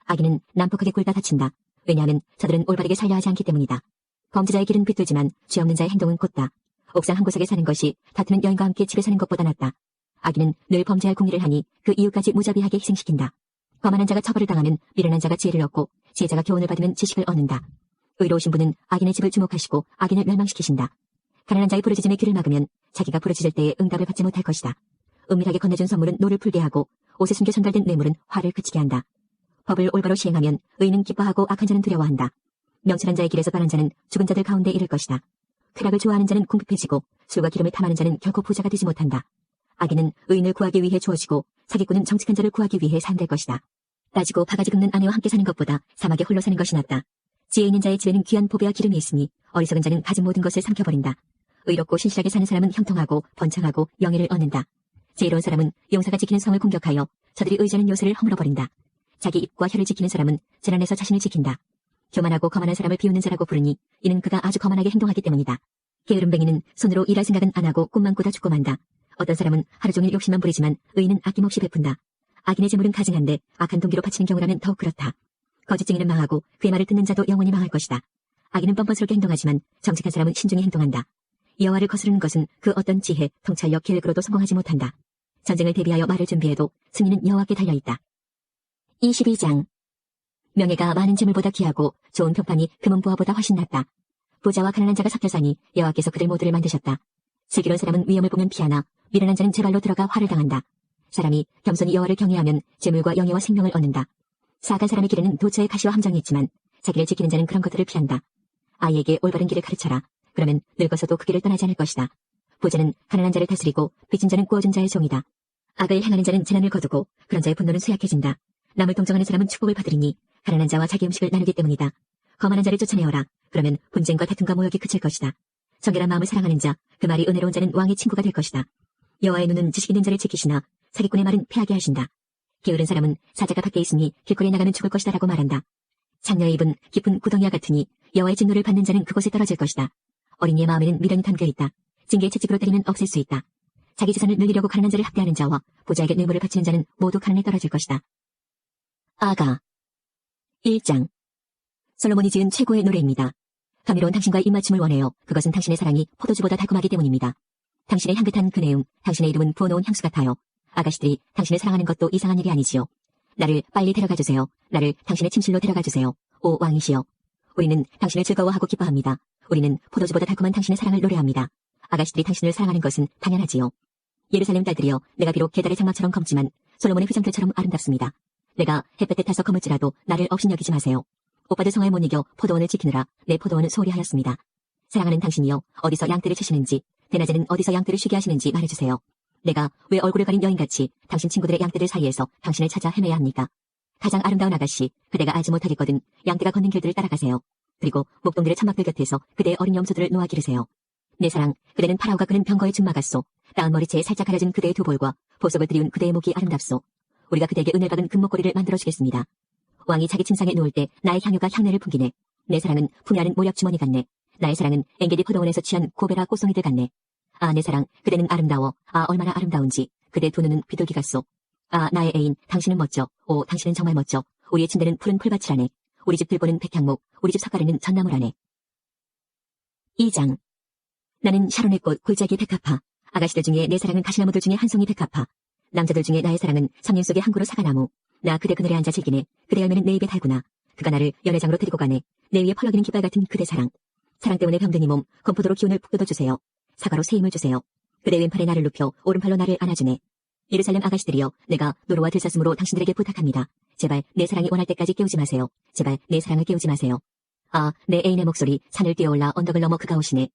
Speaker 3: 악인은 난폭하게 굴다 다친다. 왜냐하면 저들은 올바르게 살려 하지 않기 때문이다. 범죄자의 길은 비뚤지만 죄 없는 자의 행동은 곧다. 옥상 한 구석에 사는 것이 다투는 여인과 함께 집에 사는 것보다 낫다. 악인은 늘 범죄할 궁리를 하니 그 이유까지 무자비하게 희생시킨다. 거만한 자가 처벌을 당하면 미련한 자가 지혜를 얻고 지혜자가 교훈을 받으면 지식을 얻는다. 의로우신 분은 악인의 집을 주목하시고 악인을 멸망시키신다. 가난한 자의 부르짖음에 귀를 막으면 자기가 부르짖을 때에 응답을 받지 못할 것이다. 은밀하게 건네준 선물은 노를 풀게 하고 옷에 숨겨 전달된 뇌물은 화를 그치게 한다. 법을 올바로 시행하면 의인은 기뻐하고 악한 자는 두려워한다. 명철한 자의 길에서 떠난 자는 죽은 자들 가운데 이를 것이다. 쾌락을 좋아하는 자는 궁핍해지고 술과 기름을 탐하는 자는 결코 부자가 되지 못한다. 악인은 의인을 구하기 위해 주어지고 사기꾼은 정직한 자를 구하기 위해 산될 것이다. 따지고 바가지 긁는 아내와 함께 사는 것보다 사막에 홀로 사는 것이 낫다. 지혜 있는 자의 집에는 귀한 보배와 기름이 있으니 어리석은 자는 가진 모든 것을 삼켜버린다. 의롭고 신실하게 사는 사람은 형통하고 번창하고 영예를 얻는다. 지혜로운 사람은 용사가 지키는 성을 공격하여 저들이 의지하는 요새를 허물어버린다. 자기 입과 혀를 지키는 사람은 재난에서 자신을 지킨다. 교만하고 거만한 사람을 비웃는 자라고 부르니 이는 그가 아주 거만하게 행동하기 때문이다. 게으름뱅이는 손으로 일할 생각은 안 하고 꿈만 꾸다 죽고 만다. 어떤 사람은 하루 종일 욕심만 부리지만 의인은 아낌없이 베푼다. 악인의 재물은 가증한데 악한 동기로 바치는 경우라면 더욱 그렇다. 거짓증인은 망하고 그의 말을 듣는 자도 영원히 망할 것이다. 악인은 뻔뻔스럽게 행동하지만 정직한 사람은 신중히 행동한다. 여호와를 거스르는 것은 그 어떤 지혜, 통찰력, 계획으로도 성공하지 못한다. 전쟁을 대비하여 말을 준비해도 승리는 여호와께 달려있다. 22장. 명예가 많은 재물보다 귀하고 좋은 평판이 금은 부하보다 훨씬 낫다. 부자와 가난한 자가 섞여 사니 여호와께서 그들 모두를 만드셨다. 슬기로운 사람은 위험을 보면 피하나 미련한 자는 제 발로 들어가 화를 당한다. 사람이 겸손히 여호와를 경외하면 재물과 영예와 생명을 얻는다. 사악한 사람의 길에는 도처에 가시와 함정이 있지만 자기를 지키는 자는 그런 것들을 피한다. 아이에게 올바른 길을 가르쳐라. 그러면 늙어서도 그 길을 떠나지 않을 것이다. 부자는 가난한 자를 다스리고 빚진 자는 구워준 자의 종이다. 악을 행하는 자는 재난을 거두고 그런 자의 분노는 쇠약해진다. 남을 동정하는 사람은 축복을 받으리니 가난한 자와 자기 음식을 나누기 때문이다. 거만한 자를 쫓아내어라. 그러면 분쟁과 다툼과 모욕이 그칠 것이다. 정결한 마음을 사랑하는 자, 그 말이 은혜로운 자는 왕의 친구가 될 것이다. 여호와의 눈은 지식 있는 자를 지키시나 사기꾼의 말은 패하게 하신다. 게으른 사람은 사자가 밖에 있으니 길거리에 나가면 죽을 것이다라고 말한다. 장녀의 입은 깊은 구덩이와 같으니 여호와의 진노를 받는 자는 그곳에 떨어질 것이다. 어린이의 마음에는 미련이 담겨있다. 징계의 채찍으로 때리면 없앨 수 있다. 자기 재산을 늘리려고 가난한 자를 학대하는 자와 부자에게 뇌물을 바치는 자는 모두 가난에 떨어질 것이다. 아가 1장. 솔로몬이 지은 최고의 노래입니다. 감미로운 당신과의 입맞춤을 원해요. 그것은 당신의 사랑이 포도주보다 달콤하기 때문입니다. 당신의 향긋한 그 내음, 당신의 이름은 부어놓은 향수 같아요. 아가씨들이 당신을 사랑하는 것도 이상한 일이 아니지요. 나를 빨리 데려가주세요. 나를 당신의 침실로 데려가주세요. 오 왕이시여. 우리는 당신을 즐거워하고 기뻐합니다. 우리는 포도주보다 달콤한 당신의 사랑을 노래합니다. 아가씨들이 당신을 사랑하는 것은 당연하지요. 예루살렘 딸들이여, 내가 비록 계달의 장막처럼 검지만 솔로몬의 휘장틀처럼 아름답습니다. 내가 햇볕에 타서 검을지라도 나를 업신여기지 마세요. 오빠들 성화에 못 이겨 포도원을 지키느라 내 포도원은 소홀히 하였습니다. 사랑하는 당신이여, 어디서 양떼를 치시는지, 대낮에는 어디서 양떼를 쉬게 하시는지 말해주세요. 내가 왜 얼굴을 가린 여인같이 당신 친구들의 양떼들 사이에서 당신을 찾아 헤매야 합니까? 가장 아름다운 아가씨, 그대가 알지 못하겠거든 양떼가 걷는 길들을 따라가세요. 그리고 목동들의 천막들 곁에서 그대의 어린 염소들을 놓아 기르세요. 내 사랑, 그대는 파라오가 끄는 병거의 준마같소. 따은 머리채에 살짝 가려진 그대의 두 볼과 보석을 들이운 그대의 목이 아름답소. 우리가 그대에게 은을 박은 금목걸이를 만들어주겠습니다. 왕이 자기 침상에 누울 때 나의 향유가 향내를 풍기네. 내 사랑은 풍요하는 모략 주머니 같네. 나의 사랑은 엥게디 포도원에서 취한 고베라 꽃송이들 같네. 아, 내 사랑, 그대는 아름다워. 아, 얼마나 아름다운지. 그대 두 눈은 비둘기 같소. 아, 나의 애인, 당신은 멋져. 오, 당신은 정말 멋져. 우리의 침대는 푸른 풀밭이라네. 우리 집 들보는 백향목, 우리 집 석가래는 전나무라네. 2장. 나는 샤론의 꽃 골짜기 백합화. 아가씨들 중에 내 사랑은 가시나무들 중에 한 송이 백합화. 남자들 중에 나의 사랑은 삼림 속의 한 그루 사과나무. 나 그대 그늘에 앉아 즐기네. 그대 열매는 내 입에 달구나. 그가 나를 연회장으로 데리고 가네. 내 위에 펄럭이는 깃발 같은 그대 사랑. 사랑 때문에 병든 이 몸, 건포도로 기운을 푹 돋아주세요. 사과로 새 힘을 주세요. 그대 왼팔에 나를 눕혀 오른팔로 나를 안아주네. 예루살렘 아가씨들이여, 내가 노로와 들사슴으로 당신들에게 부탁합니다. 제발 내 사랑이 원할 때까지 깨우지 마세요. 제발 내 사랑을 깨우지 마세요. 아, 내 애인의 목소리, 산을 뛰어올라 언덕을 넘어 그가 오시네.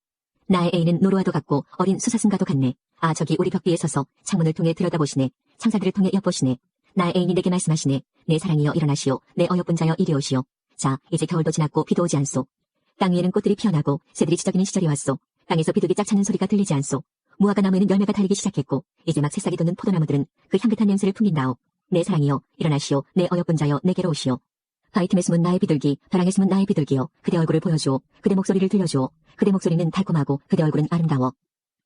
Speaker 3: 나의 애인은 노로와도 같고 어린 수사슴과도 같네. 아, 저기 우리 벽 위에 서서 창문을 통해 들여다보시네. 창살들을 통해 엿보시네. 나의 애인이 내게 말씀하시네. 내 사랑이여 일어나시오. 내 어여쁜 자여 이리 오시오. 자, 이제 겨울도 지났고 비도 오지 않소. 땅 위에는 꽃들이 피어나고 새들이 지저귀는 시절이 왔소. 땅에서 비둘기 짝 찾는 소리가 들리지 않소. 무화과 나무에는 열매가 달리기 시작했고 이제 막 새싹이 돋는 포도나무들은 그 향긋한 냄새를 풍긴다오. 내 사랑이여 일어나시오. 내 어여쁜 자여 내게로 오시오. 바위 틈에 숨은 나의 비둘기, 벼랑에 숨은 나의 비둘기여, 그대 얼굴을 보여주오. 그대 목소리를 들려주오. 그대 목소리는 달콤하고 그대 얼굴은 아름다워.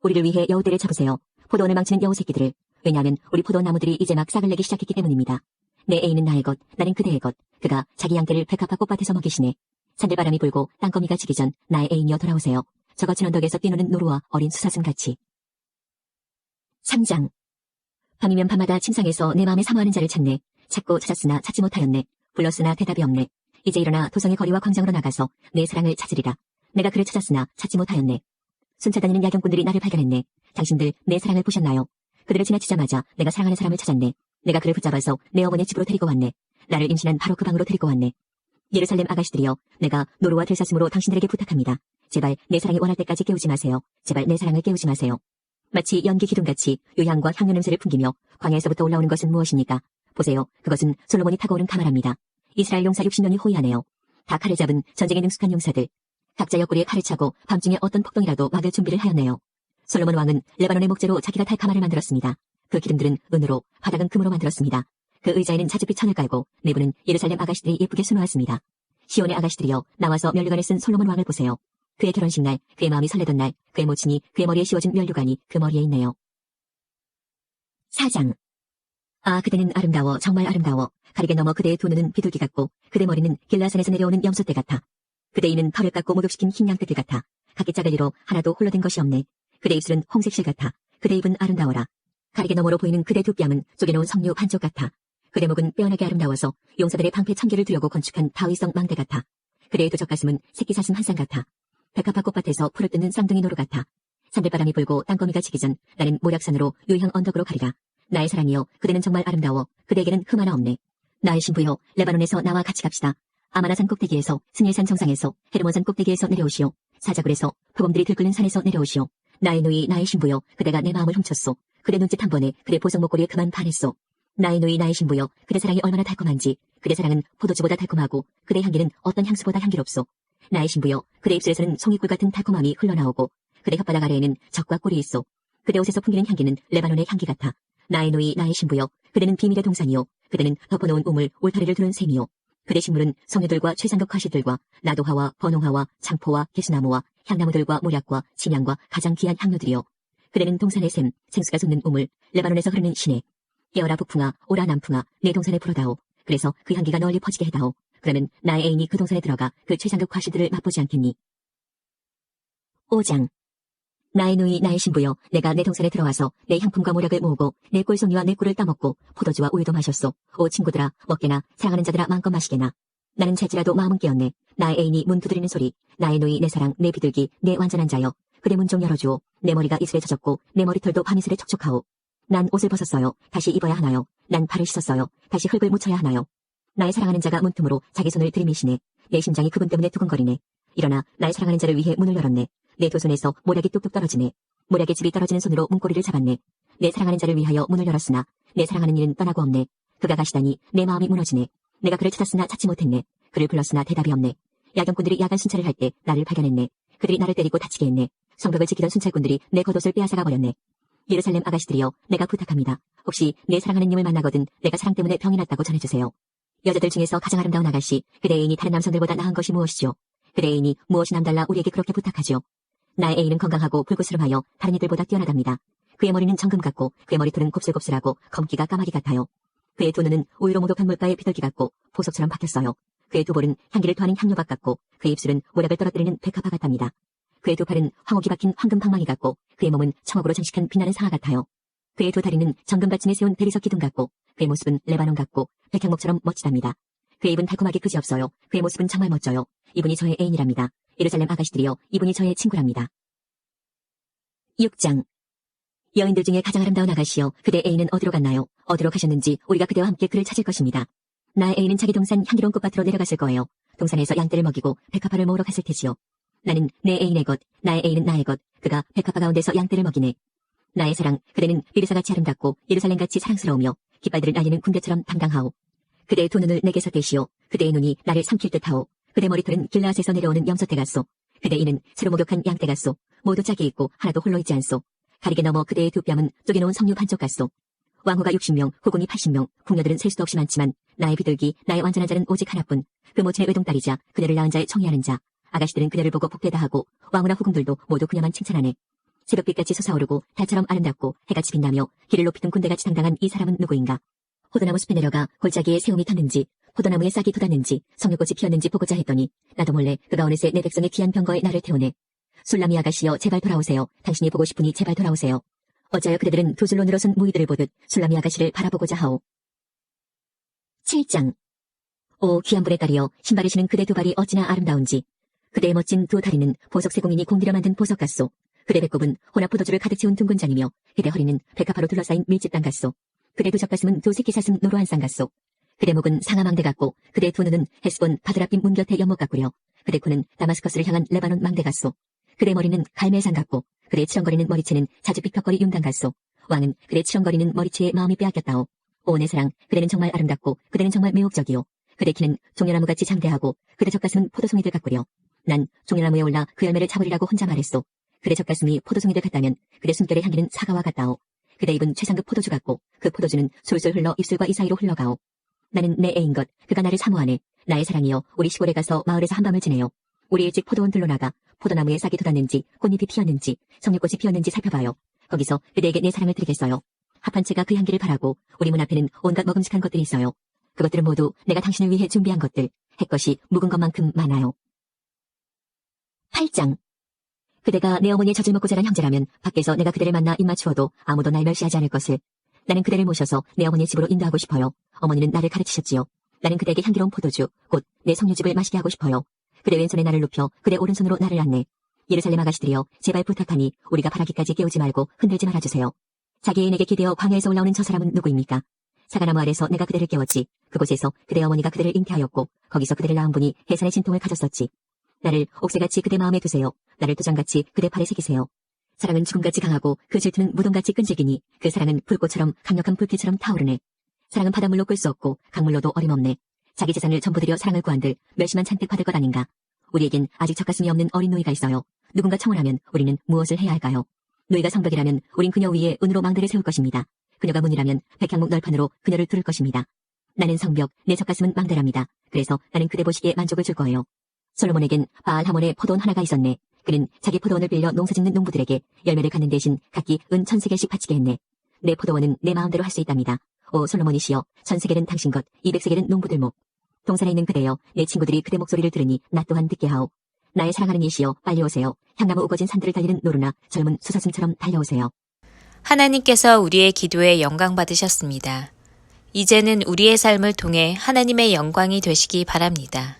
Speaker 3: 우리를 위해 여우떼를 잡으세요. 포도원을 망치는 여우 새끼들을. 왜냐하면 우리 포도원 나무들이 이제 막 싹을 내기 시작했기 때문입니다. 내 애인은 나의 것, 나는 그대의 것. 그가 자기 양떼를 백합화 꽃밭에서 먹이시네. 산들바람이 불고 땅거미가 지기 전 나의 애인이여 돌아오세요. 저 거친 언덕에서 뛰노는 노루와 어린 수사슴같이. 3장. 밤이면 밤마다 침상에서 내 마음에 사모하는 자를 찾네. 찾고 찾았으나 찾지 못하였네. 불렀으나 대답이 없네. 이제 일어나 도성의 거리와 광장으로 나가서 내 사랑을 찾으리라. 내가 그를 찾았으나 찾지 못하였네. 순찰다니는 야경꾼들이 나를 발견했네. 당신들 내 사랑을 보셨나요? 그들을 지나치자마자 내가 사랑하는 사람을 찾았네. 내가 그를 붙잡아서 내 어머니의 집으로 데리고 왔네. 나를 임신한 바로 그 방으로 데리고 왔네. 예루살렘 아가씨들이여, 내가 노루와 들사슴으로 당신들에게 부탁합니다. 제발 내 사랑이 원할 때까지 깨우지 마세요. 제발 내 사랑을 깨우지 마세요. 마치 연기 기둥같이 요향과 향료 냄새를 풍기며 광야에서부터 올라오는 것은 무엇입니까? 보세요. 그것은 솔로몬이 타고 오른 가마랍니다. 이스라엘 용사 60명이 호위하네요. 다 칼을 잡은 전쟁에 능숙한 용사들. 각자 옆구리에 칼을 차고 밤중에 어떤 폭동이라도 막을 준비를 하였네요. 솔로몬 왕은 레바논의 목재로 자기가 탈 가마를 만들었습니다. 그 기둥들은 은으로, 바닥은 금으로 만들었습니다. 그 의자에는 자줏빛 천을 깔고 내부는 예루살렘 아가씨들이 예쁘게 수놓았습니다. 시온의 아가씨들이여, 나와서 면류관에 쓴 솔로몬 왕을 보세요. 그의 결혼식 날, 그의 마음이 설레던 날, 그의 모친이 그의 머리에 씌워진 면류관이 그 머리에 있네요. 4장. 아, 그대는 아름다워, 정말 아름다워. 가리게 넘어 그대의 두 눈은 비둘기 같고 그대 머리는 길라산에서 내려오는 염소떼 같아. 그대 이는 털을 깎고 목욕시킨 흰 양떼들 같아. 각기 짝을 이로 하나도 홀로 된 것이 없네. 그대 입술은 홍색 실 같아. 그대 입은 아름다워라. 가리개 너머로 보이는 그대 두 뺨은 쪼개놓은 석류 반쪽 같아. 그대 목은 빼어나게 아름다워서 용사들의 방패 1000개를 두려고 건축한 다윗성 망대 같아. 그대의 두 젖가슴은 새끼 사슴 한 쌍 같아. 백합화 꽃밭에서 풀을 뜯는 쌍둥이 노루 같아. 산들바람이 불고 땅거미가 지기 전 나는 모략산으로 유향 언덕으로 가리라. 나의 사랑이여, 그대는 정말 아름다워. 그대에게는 흠 하나 없네. 나의 신부여, 레바논에서 나와 같이 갑시다. 아마나산 꼭대기에서, 스닐산 정상에서, 헤르몬산 꼭대기에서 내려오시오. 사자굴에서, 표범들이 들끓는 산에서 내려오시오. 나의 누이, 나의 신부여, 그대가 내 마음을 훔쳤소. 그대 눈짓 한 번에 그대 보석 목걸이에 그만 반했소. 나의 누이, 나의 신부여, 그대 사랑이 얼마나 달콤한지. 그대 사랑은 포도주보다 달콤하고 그대 향기는 어떤 향수보다 향기롭소. 나의 신부여, 그대 입술에서는 송이꿀 같은 달콤함이 흘러나오고 그대 혓바닥 아래에는 적과 꿀이 있소. 그대 옷에서 풍기는 향기는 레바논의 향기 같아. 나의 누이, 나의 신부여, 그대는 비밀의 동산이요. 그대는 덮어놓은 우물, 울타리를 두른 샘이요. 그대 식물은 성류들과 최상급 과실들과 나도화와 번홍화와 창포와 개수나무와 향나무들과 모략과 침향과 가장 귀한 향료들이요. 그대는 동산의 샘, 생수가 솟는 우물, 레바논에서 흐르는 시내. 깨어라 북풍아, 오라 남풍아, 내 동산에 불어다오. 그래서 그 향기가 널리 퍼지게 해다오. 그러면 나의 애인이 그 동산에 들어가 그 최상급 과실들을 맛보지 않겠니? 5장. 나의 누이 나의 신부여, 내가 내 동산에 들어와서 내 향품과 모략을 모으고 내 꿀송이와 내 꿀을 따먹고 포도주와 우유도 마셨소. 오 친구들아, 먹게나 사랑하는 자들아 마음껏 마시게나. 나는 잘지라도 마음은 깨었네. 나의 애인이 문 두드리는 소리. 나의 누이 내 사랑 내 비둘기 내 완전한 자여, 그대 문 좀 열어주오. 내 머리가 이슬에 젖었고 내 머리털도 밤이슬에 촉촉하오. 난 옷을 벗었어요. 다시 입어야 하나요? 난 발을 씻었어요. 다시 흙을 묻혀야 하나요? 나의 사랑하는 자가 문틈으로 자기 손을 들이미시네. 내 심장이 그분 때문에 두근거리네. 일어나 나의 사랑하는 자를 위해 문을 열었네. 내 두 손에서 모략이 뚝뚝 떨어지네. 모략의 집이 떨어지는 손으로 문고리를 잡았네. 내 사랑하는 자를 위하여 문을 열었으나 내 사랑하는 이는 떠나고 없네. 그가 가시다니 내 마음이 무너지네. 내가 그를 찾았으나 찾지 못했네. 그를 불렀으나 대답이 없네. 야경꾼들이 야간 순찰을 할 때 나를 발견했네. 그들이 나를 때리고 다치게 했네. 성벽을 지키던 순찰꾼들이 내 겉옷을 빼앗아가 버렸네. 예루살렘 아가씨들이여, 내가 부탁합니다. 혹시 내 사랑하는 님을 만나거든 내가 사랑 때문에 병이 났다고 전해주세요. 여자들 중에서 가장 아름다운 아가씨, 그대 애인이 다른 남성들보다 나은 것이 무엇이죠? 그대 애인이 무엇이 남달라 우리에게 그렇게 부탁하지요? 나의 애인은 건강하고 불구스름하여 다른 이들보다 뛰어나답니다. 그의 머리는 정금 같고 그의 머리털은 곱슬곱슬하고 검기가 까마귀 같아요. 그의 두 눈은 우유로 모독한 물가의 비둘기 같고 보석처럼 박혔어요. 그의 두 볼은 향기를 토하는 향료박 같고 그의 입술은 모략을 떨어뜨리는 백합화 같답니다. 그의 두 팔은 황옥이 박힌 황금 방망이 같고 그의 몸은 청옥으로 장식한 빛나는 상아 같아요. 그의 두 다리는 정금받침에 세운 대리석 기둥 같고 그의 모습은 레바논 같고 백향목처럼 멋지답니다. 그의 입은 달콤하게 그지없어요. 그의 모습은 정말 멋져요. 이분이 저의 애인이랍니다. 예루살렘 아가씨들이여, 이분이 저의 친구랍니다. 6장. 여인들 중에 가장 아름다운 아가씨여, 그대 애인은 어디로 갔나요? 어디로 가셨는지 우리가 그대와 함께 그를 찾을 것입니다. 나의 애인은 자기 동산 향기로운 꽃밭으로 내려갔을 거예요. 동산에서 양떼를 먹이고 백합화를 모으러 갔을 테지요. 나는 내 애인의 것, 나의 애인은 나의 것, 그가 백합화 가운데서 양떼를 먹이네. 나의 사랑, 그대는 비르사같이 아름답고 예루살렘같이 사랑스러우며 깃발들을 날리는 군대처럼 당당하오. 그대의 두 눈을 내게서 떼시오. 그대의 눈이 나를 삼킬 듯하오. 그대 머리털은 길라앗에서 내려오는 염소떼 같소. 그대 이는 새로 목욕한 양떼 같소. 모두 짝이 있고 하나도 홀로 있지 않소. 가리개 넘어 그대의 두 뺨은 쪼개놓은 석류 반쪽 같소. 왕후가 60명, 후궁이 80명, 궁녀들은 셀 수도 없이 많지만 나의 비둘기, 나의 완전한 자는 오직 하나뿐. 그 모친의 외동딸이자 그녀를 낳은 자의 청이하는 자. 아가씨들은 그녀를 보고 복되다 하고 왕후나 후궁들도 모두 그녀만 칭찬하네. 새벽빛같이 솟아오르고 달처럼 아름답고 해같이 빛나며 길을 높이던 군대같이 당당한 이 사람은 누구인가? 포도나무 숲에 내려가 골짜기에 새움이 텄는지 포도나무에 싹이 돋았는지 석류꽃이 피었는지 보고자 했더니 나도 몰래 그가 어느새 내 백성의 귀한 병거에 나를 태우네. 술라미 아가씨여, 제발 돌아오세요. 당신이 보고 싶으니 제발 돌아오세요. 어찌하여 그대들은 두 줄로 늘어선 무희들을 보듯 술라미 아가씨를 바라보고자 하오. 7장. 오 귀한 분의 딸이여, 신발을 신은 그대 두 발이 어찌나 아름다운지. 그대의 멋진 두 다리는 보석 세공인이 공들여 만든 보석 같소. 그대 배꼽은 혼합 포도주를 가득 채운 둥근 잔이며 그대 허리는 백합화로 둘러싸인 밀집단 같소. 그대 두 젖가슴은 두 새끼 사슴 노루한 쌍 같소. 그대 목은 상아망대 같고 그대 두 눈은 헤스본 바드라빛 문 곁의 연못 같구려. 그대 코는 다마스커스를 향한 레바논 망대 같소. 그대 머리는 갈멜산 같고 그대 치렁거리는 머리채는 자주빛 벽걸이 윤단 같소. 왕은 그대 치렁거리는 머리채에 마음이 빼앗겼다오. 오 내 사랑, 그대는 정말 아름답고 그대는 정말 매혹적이오. 그대 키는 종려나무같이 장대하고 그대 젖가슴은 포도송이들 같구려. 난 종려나무에 올라 그 열매를 잡으리라고 혼자 말했소. 그대 젖가슴이 포도송이들 같다면 그대 숨결의 향기는 사과와 같다오. 그대 입은 최상급 포도주 같고 그 포도주는 술술 흘러 입술과 이 사이로 흘러가오. 나는 내 애인 것, 그가 나를 사모하네. 나의 사랑이여, 우리 시골에 가서 마을에서 한밤을 지내요. 우리 일찍 포도원 들로 나가 포도나무에 싹이 돋았는지 꽃잎이 피었는지 석류꽃이 피었는지 살펴봐요. 거기서 그대에게 내 사랑을 드리겠어요. 합한 채가 그 향기를 바라고 우리 문 앞에는 온갖 먹음직한 것들이 있어요. 그것들은 모두 내가 당신을 위해 준비한 것들. 햇것이 묵은 것만큼 많아요. 8장. 그대가 내 어머니의 젖을 먹고 자란 형제라면 밖에서 내가 그대를 만나 입맞추어도 아무도 날 멸시하지 않을 것을. 나는 그대를 모셔서 내 어머니의 집으로 인도하고 싶어요. 어머니는 나를 가르치셨지요. 나는 그대에게 향기로운 포도주, 곧 내 석류즙을 마시게 하고 싶어요. 그대 왼손에 나를 눕혀 그대 오른손으로 나를 안네. 예루살렘 아가씨들이여, 제발 부탁하니 우리가 바라기까지 깨우지 말고 흔들지 말아주세요. 자기 애인에게 기대어 광야에서 올라오는 저 사람은 누구입니까? 사과나무 아래서 내가 그대를 깨웠지. 그곳에서 그대 어머니가 그대를 잉태하였고 거기서 그대를 낳은 분이 해산의 진통을 가졌었지. 나를 옥새같이 그대 마음에 두세요. 나를 도장같이 그대 팔에 새기세요. 사랑은 죽음같이 강하고 그 질투는 무덤같이 끈질기니 그 사랑은 불꽃처럼 강력한 불길처럼 타오르네. 사랑은 바닷물로 끌 수 없고 강물로도 어림없네. 자기 재산을 전부 들여 사랑을 구한들 멸시만 잔뜩 받을 것 아닌가. 우리에겐 아직 젖가슴이 없는 어린 노이가 있어요. 누군가 청혼하면 우리는 무엇을 해야 할까요? 노이가 성벽이라면 우린 그녀 위에 은으로 망대를 세울 것입니다. 그녀가 문이라면 백향목 널판으로 그녀를 두를 것입니다. 나는 성벽, 내 젖가슴은 망대랍니다. 그래서 나는 그대 보시기에 만족을 줄 거예요. 솔로몬에겐 바알 하몬의 포도원 하나가 있었네. 그는 자기 포도원을 빌려 농사짓는 농부들에게 열매를 갖는 대신 각기 은 1000세겔씩 바치게 했네. 내 포도원은 내 마음대로 할 수 있답니다. 오 솔로몬이시여, 1000세겔은 당신 것, 200세겔은 농부들 목. 동산에 있는 그대여, 내 친구들이 그대 목소리를 들으니 나 또한 듣게 하오. 나의 사랑하는 이시여, 빨리 오세요. 향나무 우거진 산들을 달리는 노루나 젊은 수사슴처럼 달려오세요.
Speaker 1: 하나님께서 우리의 기도에 영광 받으셨습니다. 이제는 우리의 삶을 통해 하나님의 영광이 되시기 바랍니다.